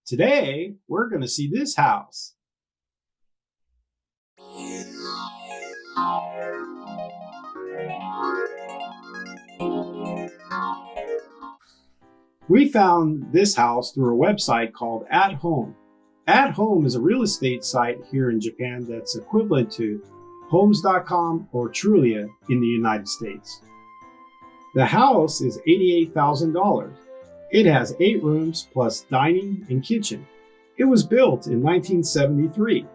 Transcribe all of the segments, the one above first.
Today, we're going to see this house. We found this house through a website called At Home. At Home is a real estate site here in Japan that's equivalent to Homes.com or Trulia in the United States. The house is $88,000. It has 8 rooms plus dining and kitchen. It was built in 1973.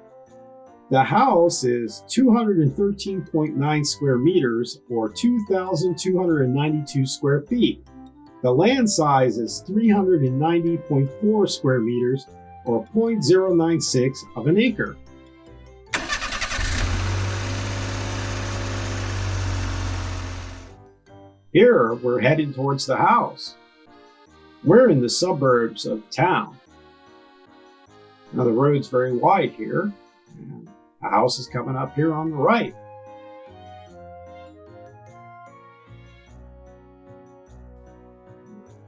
The house is 213.9 square meters or 2,292 square feet. The land size is 390.4 square meters or 0.096 of an acre. Here, we're heading towards the house. We're in the suburbs of town. Now the road's very wide here, and the house is coming up here on the right.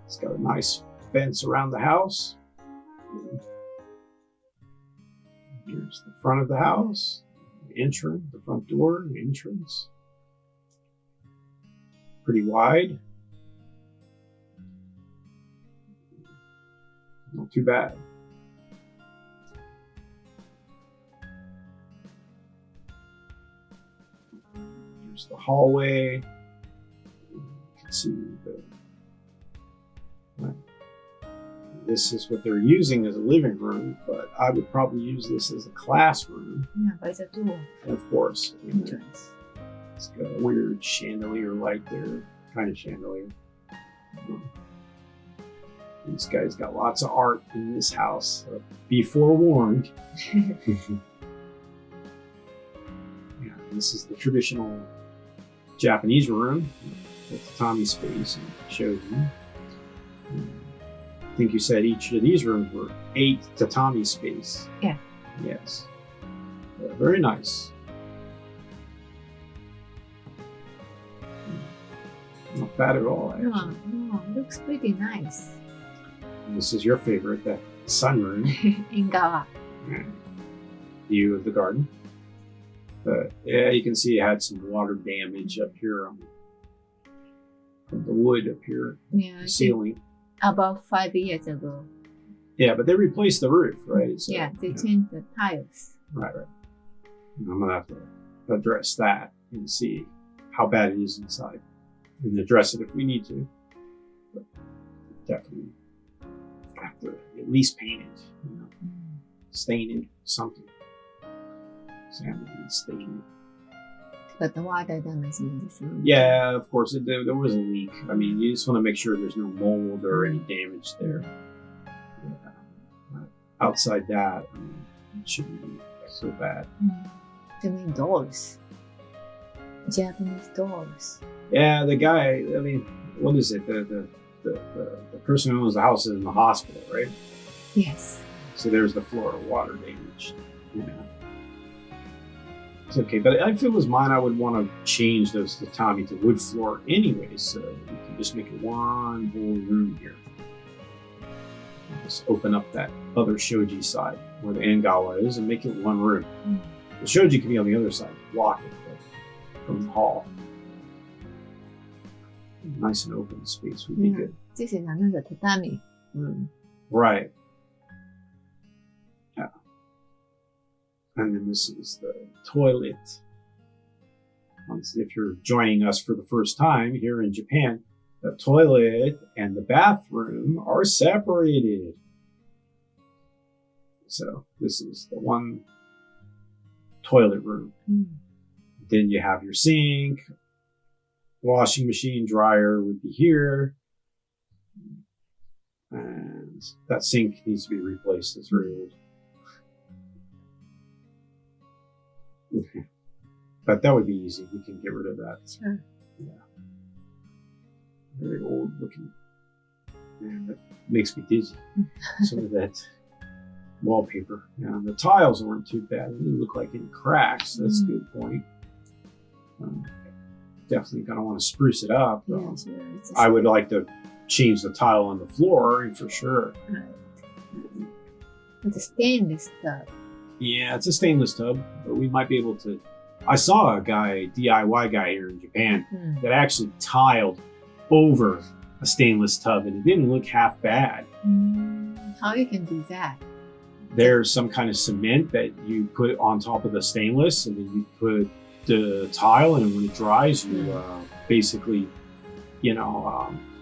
It's got a nice fence around the house. Here's the front of the house, the entrance, the front door, the entrance. Pretty wide. Not too bad. Here's the hallway. You can see this is what they're using as a living room, but I would probably use this as a classroom. Yeah, by the door. Of course. Entrance. It's got a weird chandelier light there, kind of chandelier. This guy's got lots of art in this house. So be forewarned. Yeah, this is the traditional Japanese room with the tatami space and showed you. I think you said each of these rooms were 8 tatami space. Yeah. Yes. Very nice. Not bad at all, actually. No, looks pretty nice. And this is your favorite, the sunroom. Ingawa. View of the garden. But yeah, you can see it had some water damage up here from the wood up here, Yeah, the ceiling. about 5 years ago. Yeah, but they replaced the roof, right? So, Yeah, they changed the tiles. Right. I'm gonna have to address that and see how bad it is inside, and address it if we need to. But definitely have to at least paint it, stain it, something. Sand and stain it. But the water damage in this room. Yeah, of course, there was a leak. I mean, you just want to make sure there's no mold or any damage there. Yeah. But outside that, I mean, it shouldn't be so bad. You mean doors? Japanese doors. Yeah, the guy, I mean, what is it? The person who owns the house is in the hospital, right? Yes. So there's the floor water damage. Yeah. It's okay, but if it was mine, I would want to change those tatami to wood floor anyway, so we can just make it one whole room here. Just open up that other shoji side where the engawa is and make it one room. The shoji can be on the other side, block it from the hall. Nice and open space would be good. This is another tatami room. Right. Yeah. And then this is the toilet. If you're joining us for the first time here in Japan, the toilet and the bathroom are separated. So this is the one toilet room. Then you have your sink, washing machine, dryer would be here. And that sink needs to be replaced. It's very old. But that would be easy. We can get rid of that. Sure. Yeah. Very old looking. Man, that makes me dizzy. Some of that wallpaper. Yeah, the tiles weren't too bad. They didn't look like any cracks. That's a good point. Definitely gonna want to spruce it up. Yeah, sure. I would like to change the tile on the floor for sure. Right. It's a stainless tub. Yeah, it's a stainless tub, but we might be able to. I saw a DIY guy here in Japan that actually tiled over a stainless tub, and it didn't look half bad. How you can do that? There's some kind of cement that you put on top of the stainless, and then you put the tile, and when it dries, you basically,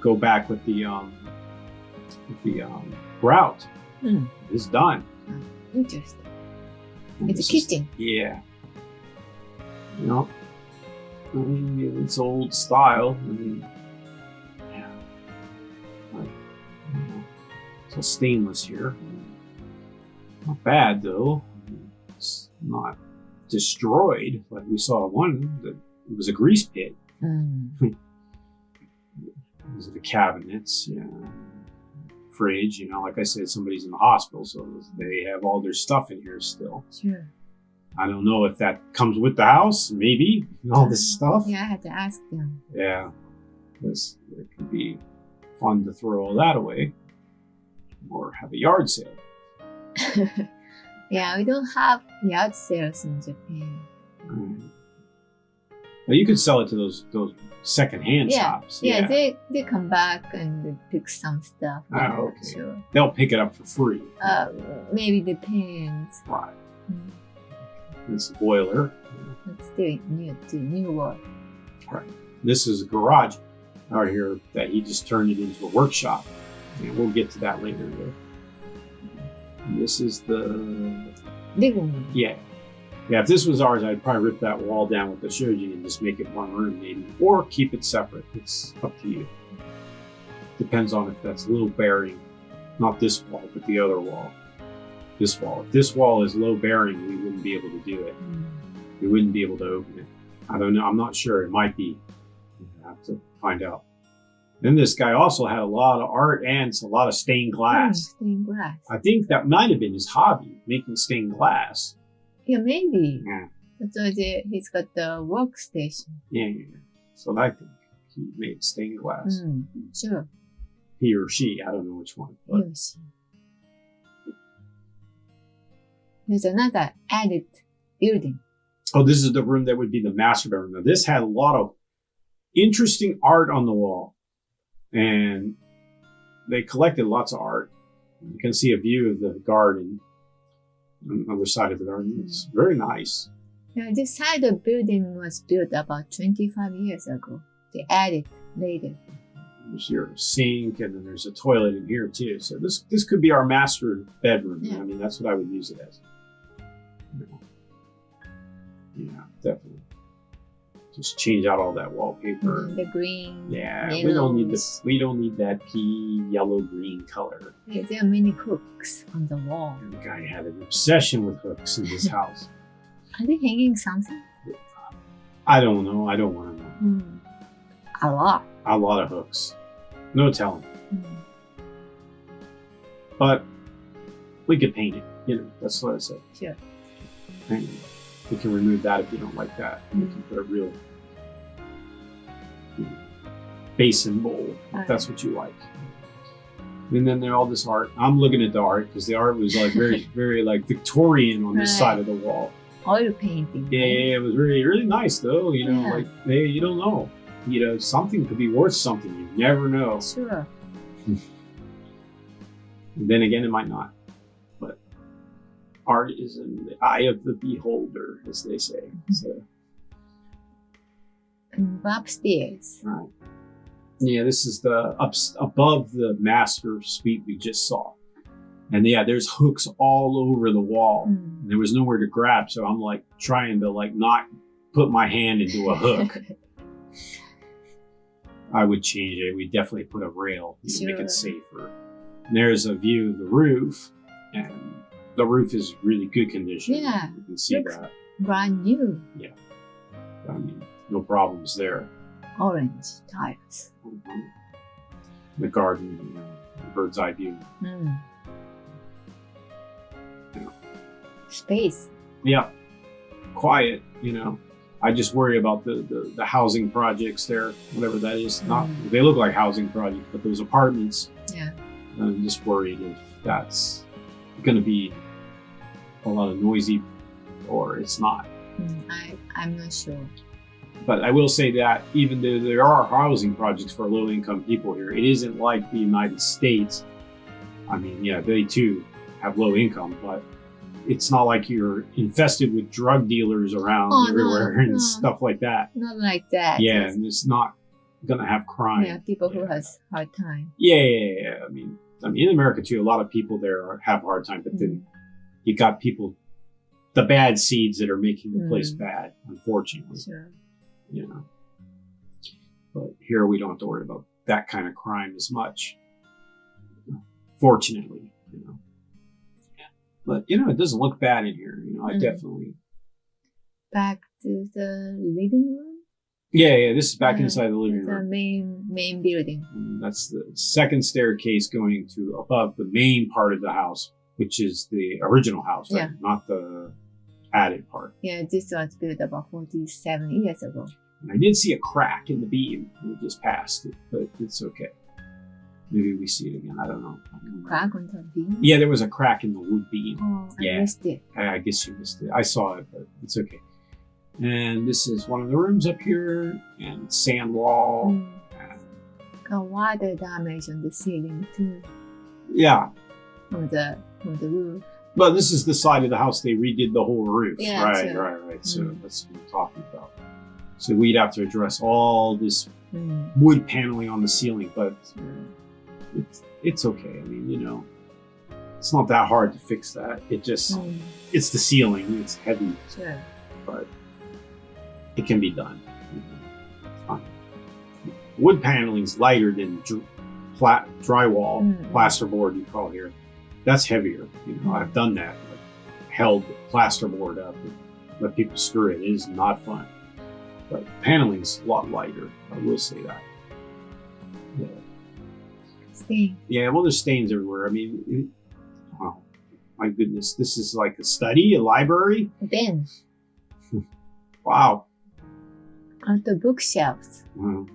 go back with the grout. It's done. Interesting. It's a kitchen. Yeah. I mean, it's old style. I mean, yeah. It's all stainless here. Not bad though. It's not destroyed like we saw one that it was a grease pit. These are the cabinets, fridge. Like I said, somebody's in the hospital, so they have all their stuff in here still. Sure. I don't know if that comes with the house, maybe, all this stuff. Yeah, I had to ask them. Yeah, it could be fun to throw all that away or have a yard sale. Yeah, we don't have yard sales in Japan. Well, you could sell it to those secondhand shops. Yeah, they come back and they pick some stuff. Oh, okay. Sure. They'll pick it up for free. Maybe depends. Right. It's a boiler. It's still new work. Right. This is a garage out here that he just turned it into a workshop. And we'll get to that later. And this is the living room. Yeah. Yeah, if this was ours, I'd probably rip that wall down with the shoji and just make it one room maybe. Or keep it separate. It's up to you. Depends on if that's low bearing. Not this wall, but the other wall. This wall. If this wall is low bearing, we wouldn't be able to do it. We wouldn't be able to open it. I don't know. I'm not sure. It might be. I have to find out. Then this guy also had a lot of art and a lot of stained glass. Stained glass. I think that might have been his hobby, making stained glass. Yeah, maybe. Yeah. That's why he's got the workstation. Yeah. So I think he made stained glass. Sure. He or she, I don't know which one. But. He or she. There's another added building. Oh, this is the room that would be the master bedroom. Now, this had a lot of interesting art on the wall. And they collected lots of art. You can see a view of the garden on the other side of the garden. It's very nice. Yeah, this side of the building was built about 25 years ago. They added later. There's your sink, and then there's a toilet in here too. So this could be our master bedroom. Yeah. I mean, that's what I would use it as. Yeah, definitely. Just change out all that wallpaper. The green. Yeah, yellows. we don't need that pea yellow green color. Yeah, there are many hooks on the wall. And the guy had an obsession with hooks in his house. Are they hanging something? I don't know. I don't want to know. A lot. A lot of hooks. No telling. But we could paint it. That's what I said. Sure. Anyway, we can remove that if you don't like that. We can put a real basin bowl if that's what you like. And then there's all this art. I'm looking at the art because the art was like very, very like Victorian on this side of the wall. Oil painting. Yeah, it was really, really nice though. Like, hey, you don't know. Something could be worth something. You never know. Sure. And then again, it might not. But art is in the eye of the beholder, as they say. So. And upstairs. Right. Yeah, this is the above the master suite we just saw. And yeah, there's hooks all over the wall. And there was nowhere to grab, so I'm like trying to like not put my hand into a hook. I would change it. We definitely put a rail to make it safer. And there's a view of the roof, and the roof is really good condition. Yeah, you can see that. Brand new. Yeah, I mean, no problems there. Orange tiles. The garden, bird's eye view. Space. Yeah, quiet. I just worry about the housing projects there, whatever that is. They look like housing projects, but those apartments. Yeah. I'm just worried if that's going to be a lot of noisy or it's not. I'm not sure. But I will say that even though there are housing projects for low-income people here, it isn't like the United States. I mean, yeah, they too have low income, but it's not like you're infested with drug dealers around everywhere and stuff like that. Not like that. Yeah, and it's not going to have crime. Yeah, people who has hard time. Yeah. I mean, in America too, a lot of people there have a hard time, but then you got people, the bad seeds that are making the place bad, unfortunately. Sure. You know, but here we don't have to worry about that kind of crime as much. Fortunately, you know. But you know, it doesn't look bad in here. You know, I definitely. Back to the living room. Yeah. This is back inside the living room. The main building. And that's the second staircase going to above the main part of the house, which is the original house, right? Not the added part. Yeah, this was built about 47 years ago. And I did see a crack in the beam. We just passed it, but it's okay. Maybe we see it again. I don't know. Crack on the beam? Yeah, there was a crack in the wood beam. Oh, I missed it. I guess you missed it. I saw it, but it's okay. And this is one of the rooms up here, and sand wall. Got water damage on the ceiling too. Yeah. From the roof. But this is the side of the house they redid the whole roof. Yeah, right. So that's what we're talking about. So we'd have to address all this wood paneling on the ceiling, but it's okay. I mean, you know, it's not that hard to fix that. It just, it's the ceiling. It's heavy, but it can be done. You know, wood paneling is lighter than drywall, plasterboard you call here. That's heavier. You know, I've done that. Like, held plasterboard up and let people screw it. It is not fun. But paneling's a lot lighter. I will say that. Yeah. Stain. Yeah, well, there's stains everywhere. I mean, oh my goodness, this is like a study, a library. Bench. Wow. On the bookshelves. Wow.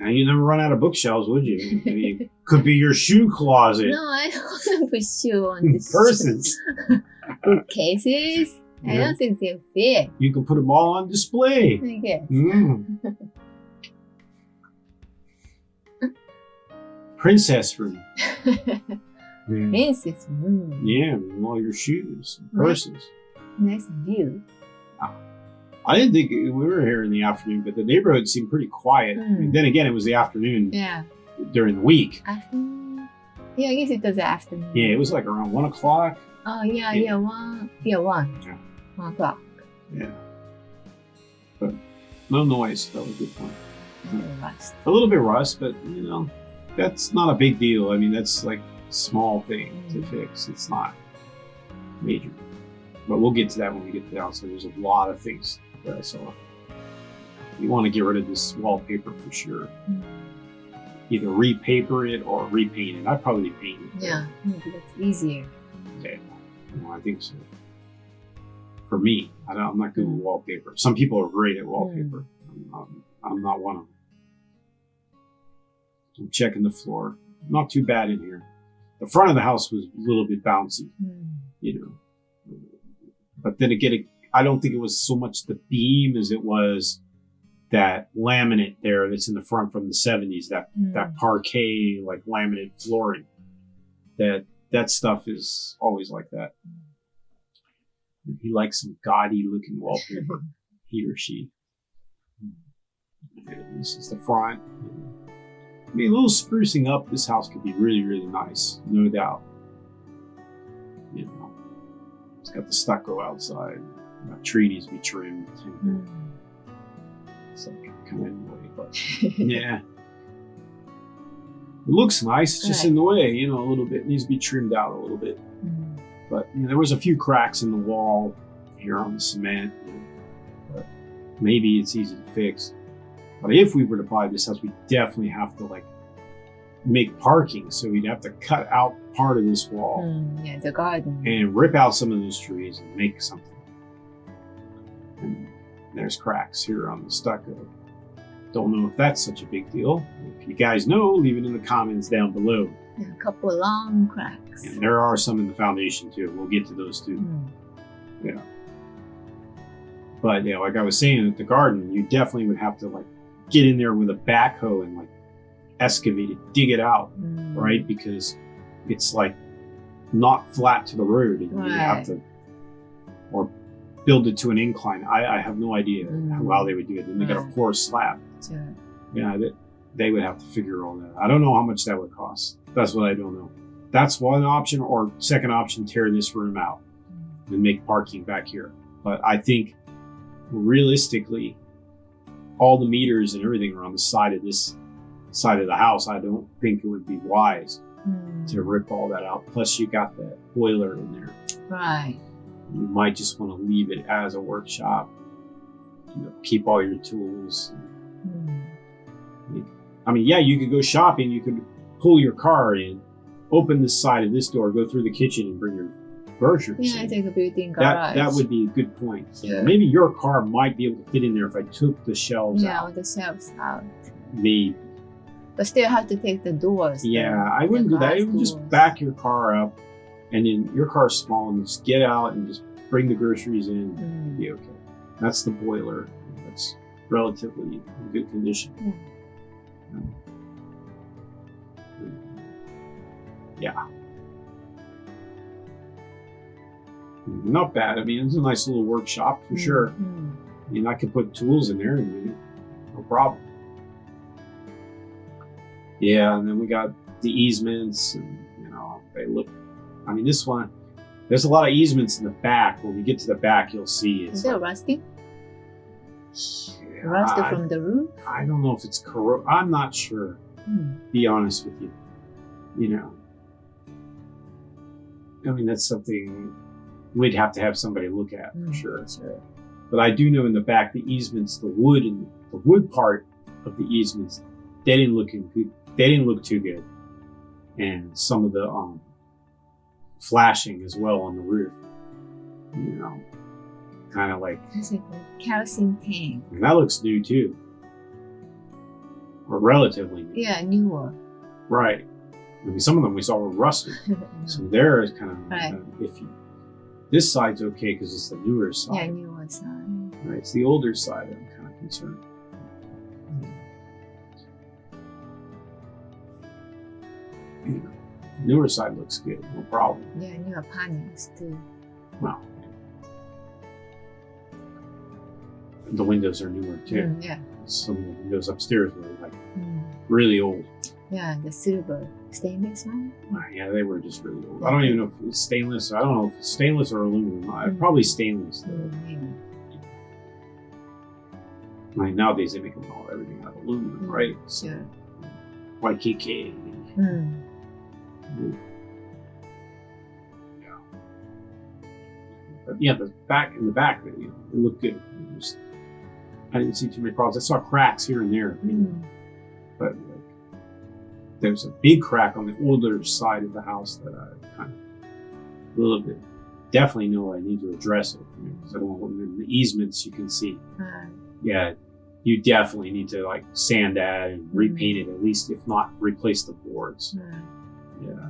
And you never run out of bookshelves, would you? I mean, could be your shoe closet. No, I don't put shoe on the Purses. Bookcases. I don't think they fit. You can put them all on display. I guess. Princess room. Princess room. Yeah, with all your shoes and purses. Nice view. I didn't think we were here in the afternoon, but the neighborhood seemed pretty quiet. I mean, then again, it was the afternoon during the week. Afternoon? Yeah, I guess it was the afternoon. Yeah, it was like around 1 o'clock. Oh, yeah, 1. Yeah, 1. Yeah. 1 o'clock. Yeah. But no noise. That was a good point. Rust. A little bit rust, but, you know, that's not a big deal. I mean, that's like a small thing to fix. It's not major. But we'll get to that when we get to the outside. There's a lot of things that I saw. You want to get rid of this wallpaper for sure. Either repaper it or repaint it. I'd probably paint it. Yeah, maybe that's easier. Okay. No, I think so. For me, I'm not good with wallpaper. Some people are great at wallpaper. I'm not one of them. I'm checking the floor. Not too bad in here. The front of the house was a little bit bouncy, you know. But then again, I don't think it was so much the beam as it was that laminate there that's in the front from the 70s, that parquet, like laminate flooring. That stuff is always like that. He likes some gaudy looking wallpaper, he or she. And this is the front. I mean, a little sprucing up this house could be really, really nice, no doubt. You know, it's got the stucco outside. Got trees to be trimmed. It's like kind of in the way, but yeah. It looks nice. It's just in the way, you know, a little bit. It needs to be trimmed out a little bit. But you know, there was a few cracks in the wall here on the cement. But maybe it's easy to fix. But if we were to buy this house, we definitely have to like make parking. So we'd have to cut out part of this wall. Yeah, the garden. And rip out some of those trees and make something. And there's cracks here on the stucco. Don't know if that's such a big deal. If you guys know, leave it in the comments down below. Yeah, a couple long cracks. And there are some in the foundation too. We'll get to those too. Yeah. But yeah, like I was saying, at the garden, you definitely would have to like get in there with a backhoe and like excavate it, dig it out, right? Because it's like not flat to the road, and you have to, or build it to an incline. I have no idea how they would do it. Then they got to pour a slab. Sure. Yeah, they would have to figure all that. I don't know how much that would cost. That's what I don't know. That's one option, or second option, tear this room out and make parking back here. But I think realistically, all the meters and everything are on the side of this side of the house. I don't think it would be wise to rip all that out. Plus, you got that boiler in there. Right. You might just want to leave it as a workshop. You know, keep all your tools. I mean, yeah, you could go shopping. You could pull your car in, open the side of this door, go through the kitchen, and bring your groceries. Yeah, I take a built-in garage. That would be a good point. Yeah. Maybe your car might be able to fit in there if I took the shelves out. Yeah, with the shelves out. Maybe. But still have to take the doors. Yeah, I wouldn't do that. I would just back your car up, and then your car's small, and just get out and just bring the groceries in and be okay. That's the boiler. That's relatively in good condition. Yeah. Not bad. I mean, it's a nice little workshop for sure. I mean, I could put tools in there and no problem. Yeah, and then we got the easements, and you know, they look. I mean, this one, there's a lot of easements in the back. When we get to the back, you'll see it's. Is it rusting? Yeah, Rusted from the roof? I don't know if it's I'm not sure. Be honest with you. You know, I mean, that's something we'd have to have somebody look at for sure. But I do know in the back, the easements, the wood part of the easements, they didn't look good. They didn't look too good. And some of the flashing as well on the roof, you know, kind of like. It's like a kerosene tank. And that looks new too. Or relatively new. Yeah, newer. Right. I mean, some of them we saw were rusted. So there is kind of iffy. This side's okay because it's the newer side. Yeah, newer side. Right, it's the older side I'm kind of concerned. The newer side looks good, no problem. Yeah, newer panels too. Well, the windows are newer too. Yeah. Some of the windows upstairs were like really old. Yeah, the silver stainless one. Yeah, they were just really old. I don't even know if it's stainless. I don't know if it's stainless or aluminum. Probably stainless though. I mean, nowadays they make them everything out of aluminum, right? Sure. YKK. Yeah. But yeah, in the back, you know, it looked good. I didn't see too many problems. I saw cracks here and there, but there's a big crack on the older side of the house that I kind of a little bit definitely know I need to address it. Because I don't want in the easements you can see. Yeah, you definitely need to like sand that and repaint it at least, if not replace the boards. Yeah,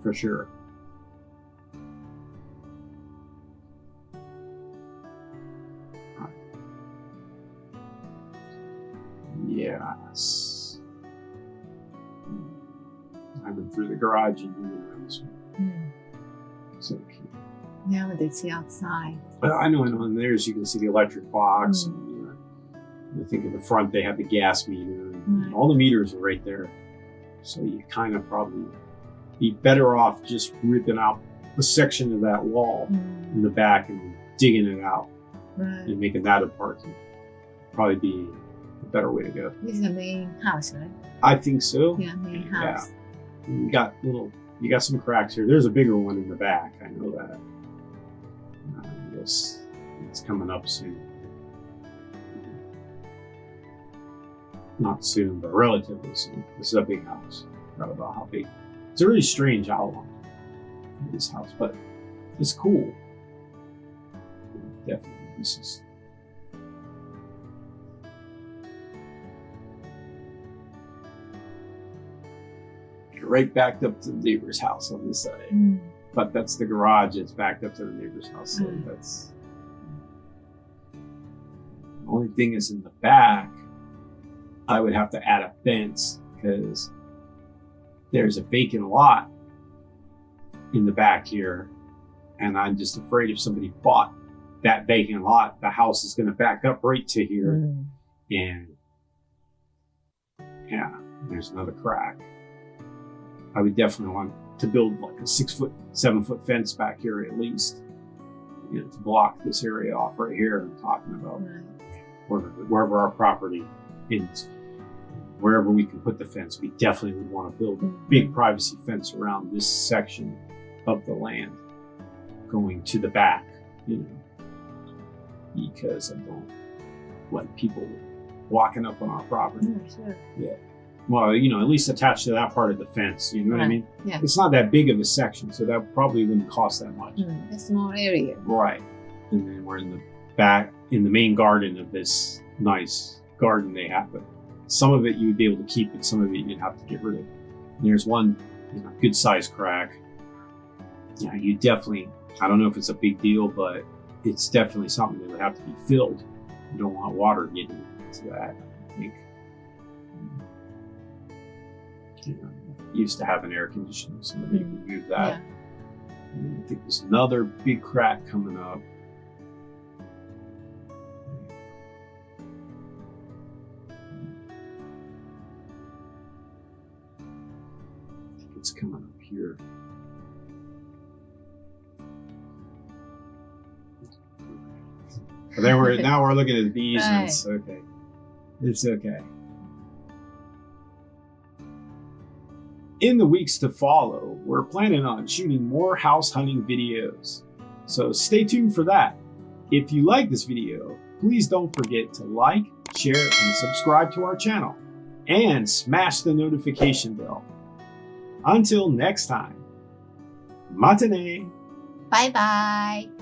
for sure. Yes. I went through the garage and went around this one. So okay. Yeah, but it's the outside. I know. And there's, you can see the electric box. And, you know, I think in the front they have the gas meter. And all the meters are right there. So you kind of probably be better off just ripping out a section of that wall in the back and digging it out and making that a parking. Probably be a better way to go. This is the main house, right? I think so. Yeah, main house. Yeah. You got some cracks here. There's a bigger one in the back. I know that. Yes, it's coming up soon. Not soon, but relatively soon. This is a big house. I forgot about how big. It's a really strange outline of this house, but it's cool. Definitely, this is. right backed up to the neighbor's house on this side. But that's the garage. It's backed up to the neighbor's house. So that's the only thing is in the back. I would have to add a fence because there's a vacant lot in the back here, and I'm just afraid if somebody bought that vacant lot, the house is going to back up right to here, and yeah, there's another crack. I would definitely want to build like a 6 foot, 7 foot fence back here at least, you know, to block this area off right here I'm talking about. Wherever our property ends, wherever we can put the fence, we definitely would want to build a big privacy fence around this section of the land going to the back, you know, because I don't like people walking up on our property. Yeah. Well, you know, at least attached to that part of the fence, you know what I mean? Yeah. It's not that big of a section, so that probably wouldn't cost that much. A small area. Right. And then we're in the back, in the main garden of this nice garden they have, but some of it you would be able to keep and some of it you'd have to get rid of. And there's one, you know, good sized crack. Yeah, you definitely, I don't know if it's a big deal, but it's definitely something that would have to be filled. You don't want water getting into that, I think. You know, used to have an air conditioner, so maybe remove that. And I think there's another big crack coming up. It's coming up here. But then now we're looking at the easements. Okay. It's okay. In the weeks to follow, we're planning on shooting more house hunting videos. So stay tuned for that. If you like this video, please don't forget to like, share, and subscribe to our channel. And smash the notification bell. Until next time, matane! Bye bye!